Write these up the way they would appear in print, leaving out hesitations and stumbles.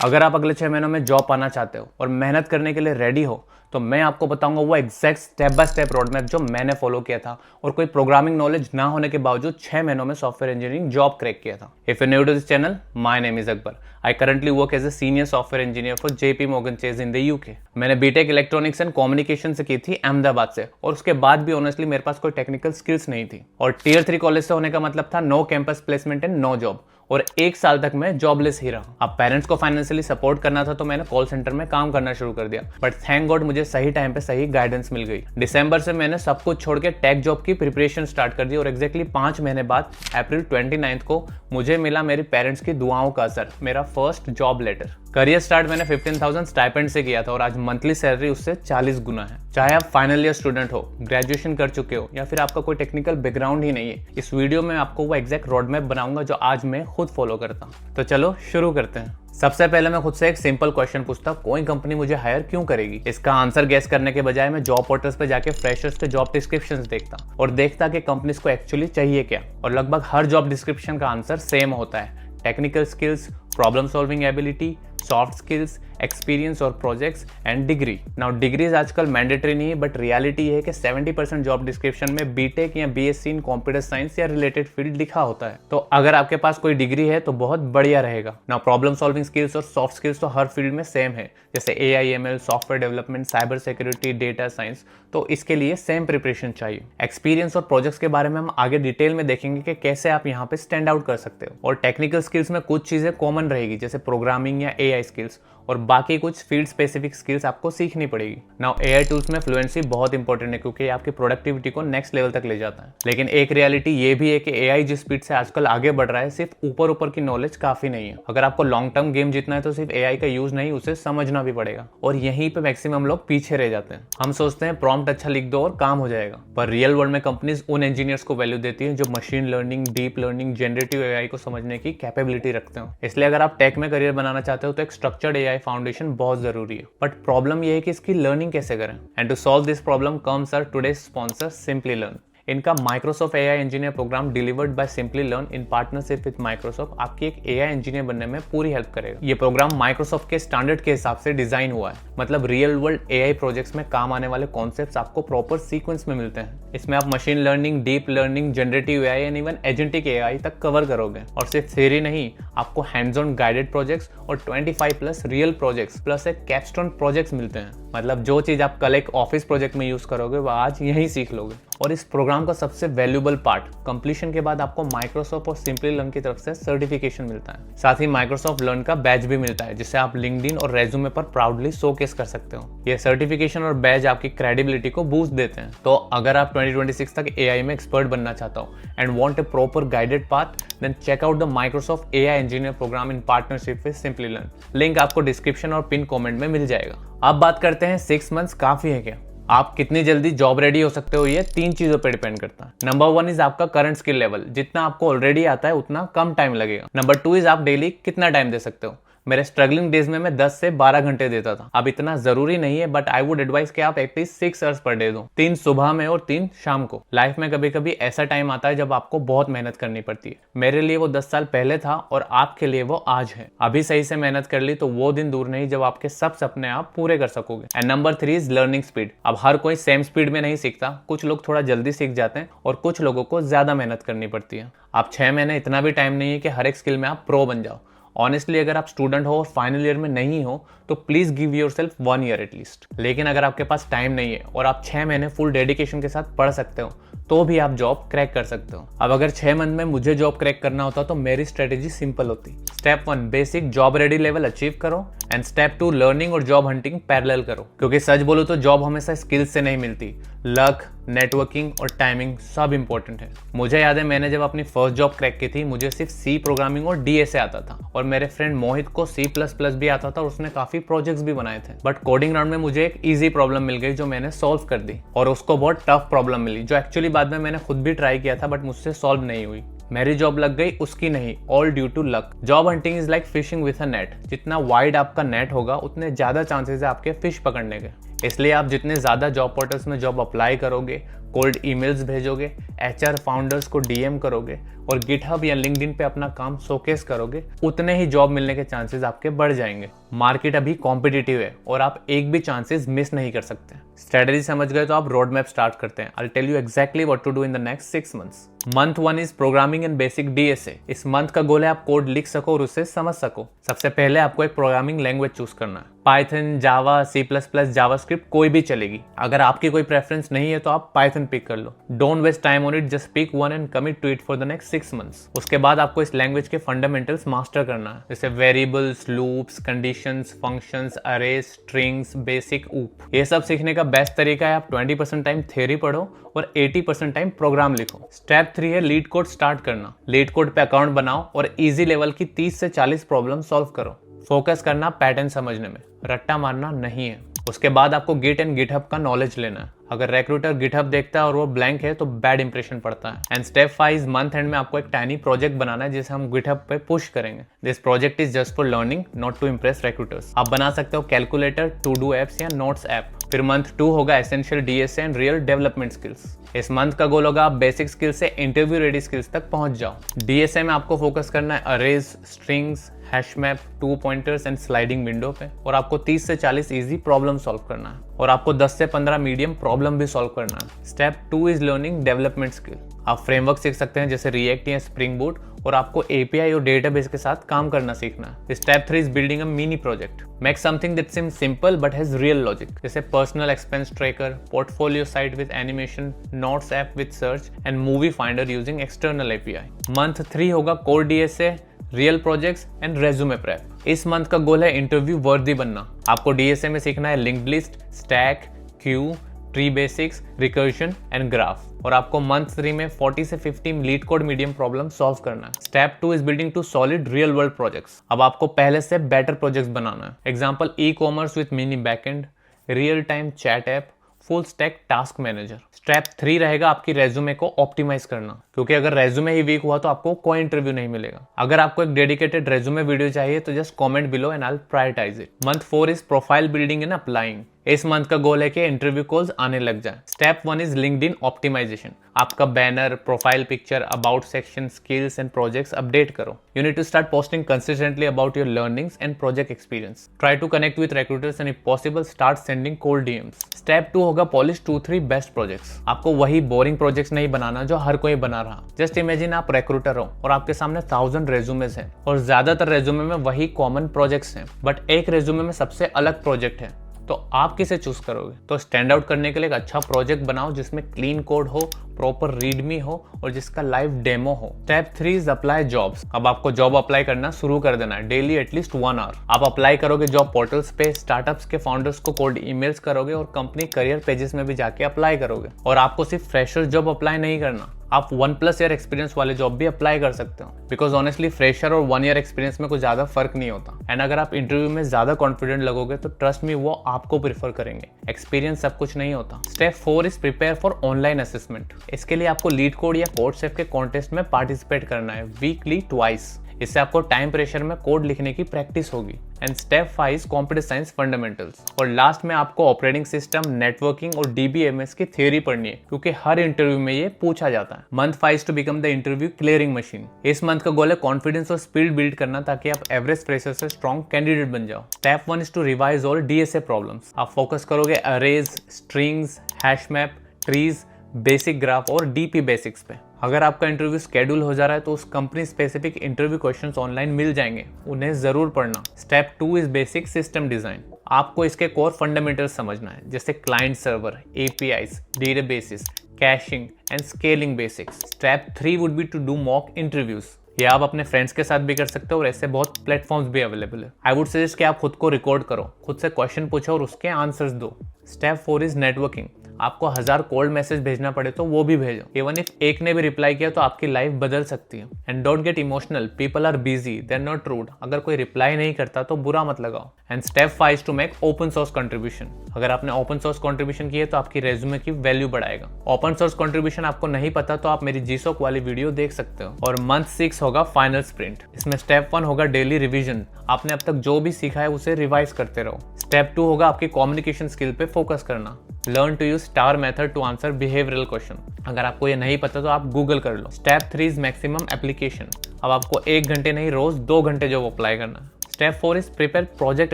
अगर आप अगले 6 महीनों में जॉब पाना चाहते हो और मेहनत करने के लिए रेडी हो तो मैं आपको बताऊंगा वो exact step by step road map जो मैंने फॉलो किया था और कोई प्रोग्रामिंग नॉलेज ना होने के बावजूद 6 महीनों में सॉफ्टवेयर इंजीनियरिंग जॉब क्रैक किया था। If you new to this channel, my name is Akbar. I currently work as a senior software engineer for JP Morgan Chase in the UK. मैंने बीटेक इलेक्ट्रॉनिक्स एंड कम्युनिकेशन से की थी अहमदाबाद से, और उसके बाद भी ऑनेस्टली मेरे पास कोई टेक्निकल स्किल्स नहीं थी। और टियर 3 कॉलेज से होने का मतलब था no campus placement and no job, और 1 साल तक मैं जॉबलेस ही रहा। अब पेरेंट्स को फाइनेंशियली सपोर्ट करना था तो मैंने कॉल सेंटर में काम करना शुरू कर दिया, बट थैंक गॉड मुझे सही टाइम पे सही गाइडेंस मिल गई। दिसंबर से मैंने सब कुछ छोड़ के टेक जॉब की प्रिपरेशन स्टार्ट कर दी, और एग्जैक्टली 5 महीने बाद अप्रैल 29 को मुझे मिला मेरी पेरेंट्स की दुआओं का असर, मेरा first job letter. Career start मैंने 15,000 स्टाइपेंड से किया था, और आज मंथली सैलरी उससे 40 गुना है। चाहे आप फाइनल ईयर स्टूडेंट हो, ग्रेजुएशन कर चुके हो, या फिर आपका कोई टेक्निकल बैकग्राउंड ही नहीं है, इस वीडियो में आपको वो एग्जैक्ट रोड मैप बनाऊंगा जो आज मैं खुद फॉलो करता हूँ। तो चलो शुरू करते हैं। सबसे पहले मैं खुद से एक सिंपल क्वेश्चन पूछता, कोई कंपनी मुझे हायर क्यों करेगी? इसका आंसर गेस करने के बजाय मैं जॉब पोर्टल्स पे जाके फ्रेशर्स के जॉब डिस्क्रिप्शंस देखता और देखता कि कंपनीज को एक्चुअली चाहिए क्या, और लगभग हर जॉब डिस्क्रिप्शन का आंसर सेम होता है: technical skills, problem solving ability, soft skills, experience और projects and degree. Now degrees आजकल मैंडेटरी नहीं है, बट रियलिटी है कि 70% जॉब डिस्क्रिप्शन में बीटेक या BSc इन कंप्यूटर साइंस या रिलेटेड फील्ड लिखा होता है। तो अगर आपके पास कोई डिग्री है तो बहुत बढ़िया रहेगा। नाउ प्रॉब्लम सॉल्विंग स्किल्स और सॉफ्ट स्किल्स तो हर फील्ड में सेम है, जैसे AI ML, software development, cyber security, data science, तो इसके लिए सेम प्रिपरेशन चाहिए। एक्सपीरियंस और प्रोजेक्ट्स के बारे में हम आगे डिटेल में देखेंगे कि कैसे आप यहाँ पे स्टैंड आउट कर सकते हो। और टेक्निकल स्किल्स में कुछ चीजें कॉमन रहेगी, जैसे प्रोग्रामिंग या AI स्किल्स, और बाकी कुछ फील्ड स्पेसिफिक स्किल्स आपको सीखनी पड़ेगी। नाउ AI टूल्स में फ्लुएंसी बहुत इंपॉर्टेंट है, क्योंकि ये आपकी प्रोडक्टिविटी को नेक्स्ट लेवल तक ले जाता है। लेकिन एक रियलिटी ये भी है कि AI जिस स्पीड से आजकल आगे बढ़ रहा है, सिर्फ ऊपर ऊपर की नॉलेज काफी नहीं है। अगर आपको लॉन्ग टर्म गेम जीतना है तो सिर्फ AI का यूज नहीं, उसे समझना भी पड़ेगा, और यहीं पे मैक्सिमम लोग पीछे रह जाते हैं। हम सोचते हैं प्रॉम्प्ट अच्छा लिख दो और काम हो जाएगा, पर रियल वर्ल्ड में कंपनीज उन इंजीनियर्स को वैल्यू देती है जो machine learning, deep learning, generative AI को समझने की कैपेबिलिटी रखते हो। इसलिए अगर आप टेक में करियर बनाना चाहते हो तो एक स्ट्रक्चर्ड AI फाउंडेशन बहुत जरूरी है। बट प्रॉब्लम यह है कि इसकी लर्निंग कैसे करें। And to solve this problem comes our today's sponsor Simplilearn. इनका Microsoft AI engineer program delivered by Simplilearn in partnership with Microsoft आपकी एक AI इंजीनियर बनने में पूरी हेल्प करेगा। ये प्रोग्राम माइक्रोसॉफ्ट के स्टैंडर्ड के हिसाब से डिजाइन हुआ है, मतलब रियल वर्ल्ड AI प्रोजेक्ट्स में काम आने वाले कॉन्सेप्ट्स आपको प्रॉपर सीक्वेंस में मिलते हैं। इसमें आप machine learning, deep learning, generative AI and even agentic AI तक कवर करोगे। और सिर्फ थ्योरी नहीं, आपको हैंड्स ऑन गाइडेड प्रोजेक्ट्स और 25+ रियल प्रोजेक्ट्स प्लस एक कैपस्टोन प्रोजेक्ट्स मिलते हैं। मतलब जो चीज आप कल एक ऑफिस प्रोजेक्ट में यूज करोगे वो आज यहीं सीख लोगे। और इस प्रोग्राम का सबसे वैल्यूएबल पार्ट, कंप्लीशन के बाद आपको माइक्रोसॉफ्ट और सिंपली लर्न की तरफ से सर्टिफिकेशन मिलता है। साथ ही माइक्रोसॉफ्ट लर्न का बैज भी मिलता है, जिसे आप लिंक्डइन और रेज्यूमे पर प्राउडली शोकेस कर सकते हो। ये सर्टिफिकेशन और बैज आपकी क्रेडिबिलिटी को बूस्ट देते हैं। तो अगर आप 2026 तक AI में एक्सपर्ट बनना चाहता हो and want a proper guided path, then check out the Microsoft AI engineer programme in partnership with Simplilearn. Link आपको डिस्क्रिप्शन और पिन कमेंट में मिल जाएगा। अब बात करते हैं 6 मंथ्स काफी है क्या? आप कितनी जल्दी जॉब रेडी हो सकते हो, ये 3 चीजों पर डिपेंड करता है। नंबर 1 इज आपका करंट स्किल लेवल, जितना आपको ऑलरेडी आता है उतना कम टाइम लगेगा। नंबर 2 इज आप डेली कितना टाइम दे सकते हो। मेरे स्ट्रगलिंग डेज में मैं 10 से 12 घंटे देता था। अब इतना जरूरी नहीं है, बट आई वुड एडवाइस कि आप एटलीस्ट 6 आवर्स पर डे दो, 3 सुबह में और 3 शाम को। लाइफ में कभी कभी ऐसा टाइम आता है जब आपको बहुत मेहनत करनी पड़ती है। मेरे लिए वो 10 साल पहले था और आपके लिए वो आज है। अभी सही से मेहनत कर ली तो वो दिन दूर नहीं जब आपके सब सपने आप पूरे कर सकोगे। And number 3 is learning speed. अब हर कोई सेम स्पीड में नहीं सीखता, कुछ लोग थोड़ा जल्दी सीख जाते हैं और कुछ लोगों को ज्यादा मेहनत करनी पड़ती है। आप 6 महीने इतना भी टाइम नहीं है कि हर एक स्किल में आप प्रो बन जाओ। ऑनेस्टली अगर आप स्टूडेंट हो और फाइनल ईयर में नहीं हो तो please give yourself 1 year at least. लेकिन अगर आपके पास टाइम नहीं है और आप 6 महीने फुल डेडिकेशन के साथ पढ़ सकते हो तो भी आप जॉब क्रैक कर सकते हो। अब अगर 6 मंथ में मुझे जॉब क्रैक करना होता तो मेरी स्ट्रेटेजी सिंपल होती। Step 1 basic job ready level achieve करो, एंड स्टेप 2 लर्निंग और जॉब हंटिंग पैरेलल करो। क्योंकि सच बोलो तो जॉब हमेशा स्किल्स से नहीं मिलती, लक, नेटवर्किंग और टाइमिंग सब इंपॉर्टेंट है। मुझे याद है मैंने जब अपनी फर्स्ट जॉब क्रैक की थी, मुझे सिर्फ C प्रोग्रामिंग और DA से आता था, और मेरे फ्रेंड मोहित को C++ भी आता था और उसने काफी प्रोजेक्ट्स भी बनाए थे। बट कोडिंग राउंड में मुझे एक ईजी प्रॉब्लम मिल गई जो मैंने सॉल्व कर दी, और उसको बहुत टफ प्रॉब्लम मिली जो एक्चुअली बाद में मैंने खुद भी ट्राई किया था बट मुझसे सॉल्व नहीं हुई। मेरी जॉब लग गई, उसकी नहीं, all due to luck. Job hunting is like fishing with a net. जितना वाइड आपका नेट होगा उतने ज्यादा चांसेस है आपके फिश पकड़ने के। इसलिए आप जितने ज़्यादा जॉब पोर्टल्स में जॉब अप्लाई करोगे, कोल्ड ईमेल्स भेजोगे, एचआर फाउंडर्स को डीएम करोगे और गिटहब या लिंक्डइन पे अपना काम शोकेस करोगे, उतने ही जॉब मिलने के चांसेस आपके बढ़ जाएंगे। मार्केट अभी कॉम्पिटिटिव है और आप एक भी चांसेस मिस नहीं कर सकते। स्ट्रेटजी समझ गए तो आप रोड मैप स्टार्ट करते हैं। I tell you exactly what to do in the next 6 months. Month 1 is programming and basic DSA. इस मंथ का गोल है आप कोड लिख सको और उसे समझ सको। सबसे पहले आपको एक प्रोग्रामिंग लैंग्वेज चूज करना है। पाइथन, जावा, C++, जावास्क्रिप्ट कोई भी चलेगी। अगर आपकी कोई प्रेफरेंस नहीं है तो आप पाइथन पिक कर लो। Don't waste time on it, just pick one and commit to it for the next 6 months. उसके बाद आपको इस लैंग्वेज के फंडामेंटल्स मास्टर करना है, जैसे variables, loops, conditions, functions, arrays, strings, basic ऊप। ये सब सीखने का बेस्ट तरीका है आप 20% टाइम थ्योरी पढ़ो और 80% टाइम प्रोग्राम लिखो। स्टेप 3 है लीड कोड स्टार्ट करना। लीड कोड पे अकाउंट बनाओ और इजी लेवल की 30 से 40 प्रॉब्लम सॉल्व करो। फोकस करना पैटर्न समझने में, रट्टा मारना नहीं है। उसके बाद आपको गिट एंड गिटहब का नॉलेज लेना है। अगर रिक्रूटर गिटहब देखता है और वो ब्लैंक है तो बैड इंप्रेशन पड़ता है। And step 5 is month and में आपको एक टाइनी प्रोजेक्ट बनाना है जिसे हम गिटहब पे पुश करेंगे। This project is just for learning, not to impress recruiters. आप बना सकते हो कैलकुलेटर, टू डू एप्स या नोट्स ऐप। फिर मंथ 2 होगा essential DSA and real development skills. इस मंथ का गोल होगा आप बेसिक स्किल्स से इंटरव्यू रेडी स्किल्स तक पहुंच जाओ। डीएसए में आपको फोकस करना है arrays, strings, hash map, 2 pointers and sliding window पे। और आपको 30 से 40 इजी प्रॉब्लम सॉल्व करना है और आपको 10 से 15 मीडियम प्रॉब्लम भी सॉल्व करना है। Step 2 is learning development skill. आप फ्रेमवर्क सीख सकते हैं जैसे रिएक्ट या स्प्रिंग बूट और आपको एपीआई और डेटाबेस के साथ काम करना सीखना है। Step 3 is building a mini project. Make something that seems simple but has real logic, जैसे personal expense tracker, portfolio site with animation, notes app with search and movie finder using external API. Month 3 होगा core DSA, real projects and resume prep. इस month का goal है interview वर्दी बनना। आपको DSA में सीखना है linked list, stack, queue, tree basics, recursion and graph. और आपको मंथ 3 में 40 से 50 LeetCode medium problem solve करना है। Step 2 is building two solid real world projects. अब आपको पहले से बेटर प्रोजेक्ट्स बनाना है। Example e commerce with mini backend, real time chat app, full stack task manager. Step 3 रहेगा आपकी रेज्यूमे को ऑप्टिमाइज करना, क्योंकि अगर रेज्यूमे ही वीक हुआ तो आपको कोई इंटरव्यू नहीं मिलेगा। अगर आपको एक डेडिकेटेड रेज्यूमे वीडियो चाहिए तो just comment below and I will prioritize it. Month 4 is profile building and applying. इस मंथ का गोल है कि इंटरव्यू कॉल्स आने लग जाए। Step 1 is LinkedIn optimization. आपका banner, profile picture, about section, skills and projects update करो। You need to start posting consistently about your learnings and project experience. Try to connect with recruiters and if possible start sending cold DMs. Step 2 होगा polish 2-3 best projects. आपको वही boring projects नहीं बनाना जो हर कोई बना रहा। Just imagine आप recruiter हो और आपके सामने 1000 रेज्यूमेस हैं और ज्यादातर रेज्यूमे में वही कॉमन प्रोजेक्ट्स हैं, बट एक रेज्यूमे में सबसे अलग प्रोजेक्ट है, तो आप किसे चूज करोगे? तो स्टैंड आउट करने के लिए एक अच्छा प्रोजेक्ट बनाओ जिसमें क्लीन कोड हो, प्रॉपर रीडमी हो और जिसका लाइव डेमो हो। Step 3 is apply jobs. अब आपको जॉब अप्लाई करना शुरू कर देना है, डेली एटलीस्ट 1 आवर। आप अप्लाई करोगे जॉब पोर्टल्स पे, स्टार्टअप्स के फाउंडर्स को कोल्ड ईमेल्स करोगे और कंपनी करियर पेजेस में भी जाके अप्लाई करोगे। और आपको सिर्फ फ्रेशर जॉब अप्लाई नहीं करना, आप 1+ ईयर एक्सपीरियंस वाले जॉब भी अप्लाई कर सकते हो, बिकॉज ऑनेस्टली फ्रेशर और 1 ईयर एक्सपीरियंस में कुछ ज्यादा फर्क नहीं होता। एंड अगर आप इंटरव्यू में ज्यादा कॉन्फिडेंट लगोगे तो ट्रस्ट मी, वो आपको प्रीफर करेंगे। एक्सपीरियंस सब कुछ नहीं होता। Step 4 is prepare for online assessment. इसके लिए आपको लीड कोड या कोड सेफ के कॉन्टेस्ट में पार्टिसिपेट करना है वीकली ट्वाइस। इससे आपको टाइम प्रेशर में कोड लिखने की प्रैक्टिस होगी। And step 5 computer science fundamentals. और लास्ट में आपको ऑपरेटिंग सिस्टम, नेटवर्किंग और डीबीएमएस की थ्योरी पढ़नी है, क्योंकि हर इंटरव्यू में ये पूछा जाता है। Month 5 to become the interview clearing machine. इस मंथ का गोल है कॉन्फिडेंस और स्पीड बिल्ड करना, ताकि आप एवरेज फ्रेशर से स्ट्रॉन्ग कैंडिडेट बन जाओ। Step 1 is to revise all DSA problems. आप फोकस करोगे arrays, strings, hash map, trees, basic graph और डीपी बेसिक्स पे। अगर आपका इंटरव्यू स्केड्यूल हो जा रहा है तो उस company specific interview questions online मिल जाएंगे, उन्हें जरूर पढ़ना। Step 2 is basic system design. आपको इसके कोर फंडामेंटल्स समझना है, जैसे client server, APIs, databases, caching and scaling basics. Step 3 would be to do mock interviews. ये आप अपने फ्रेंड्स के साथ भी कर सकते हो और ऐसे बहुत प्लेटफॉर्म्स भी अवेलेबल है। आई वुड सजेस्ट कि आप खुद को रिकॉर्ड करो, खुद से क्वेश्चन पूछो और उसके आंसर्स दो। Step 4 is networking. आपको 1000 कोल्ड मैसेज भेजना पड़े तो वो भी भेजो। इवन इफ एक ने भी रिप्लाई किया तो आपकी लाइफ बदल सकती है। And don't get emotional, people are busy, they are not rude. अगर कोई रिप्लाई नहीं करता तो बुरा मत लगाओ। And step 5 is to make open source contribution. अगर आपने ओपन सोर्स कंट्रीब्यूशन किया तो आपकी रेज्यूमे की वैल्यू बढ़ाएगा। ओपन सोर्स कंट्रीब्यूशन आपको नहीं पता तो आप मेरी जीसोक वाली वीडियो देख सकते हो। और मंथ 6 होगा फाइनल स्प्रिंट। इसमें स्टेप 1 होगा डेली रिविजन। आपने अब तक जो भी सीखा है उसे रिवाइज करते रहो। स्टेप 2 होगा आपकी कम्युनिकेशन स्किल पे फोकस करना। Learn to use STAR method to answer behavioural question. अगर आपको ये नहीं पता तो आप गूगल कर लो। Step 3 is maximum application. अब आपको 1 घंटे नहीं, रोज 2 घंटे जॉब अप्लाई करना। Step 4 is prepare project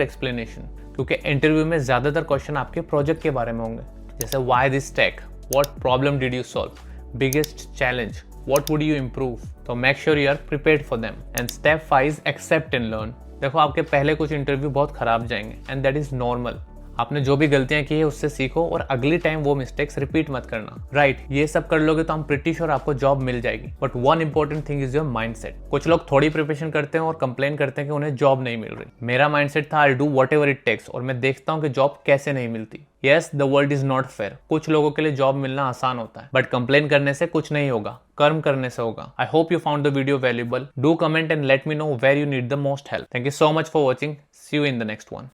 explanation, क्योंकि इंटरव्यू में ज्यादातर क्वेश्चन आपके प्रोजेक्ट के बारे में होंगे, जैसे why this tech, what problem did you solve, biggest challenge, what would you improve. तो make sure you are prepared for them. And step 5 is accept and learn. देखो आपके पहले कुछ इंटरव्यू बहुत खराब जाएंगे एंड दैट इज नॉर्मल। आपने जो भी गलतियां की है उससे सीखो और अगली टाइम वो मिस्टेक्स रिपीट मत करना। राइट, ये सब कर लोगे तो हम प्रिटी श्योर आपको जॉब मिल जाएगी। But one important thing is your mindset. कुछ लोग थोड़ी प्रिपरेशन करते हैं और कंप्लेन करते हैं कि उन्हें जॉब नहीं मिल रही। मेरा माइंडसेट था I do whatever it takes, और मैं देखता हूँ कि जॉब कैसे नहीं मिलती। Yes, the world is not fair. कुछ लोगों के लिए जॉब मिलना आसान होता है, बट कंप्लेन करने से कुछ नहीं होगा, कर्म करने से होगा। I hope you found the video valuable. Do comment and let me know where you need the most help. Thank you so much for watching. See you in the next one.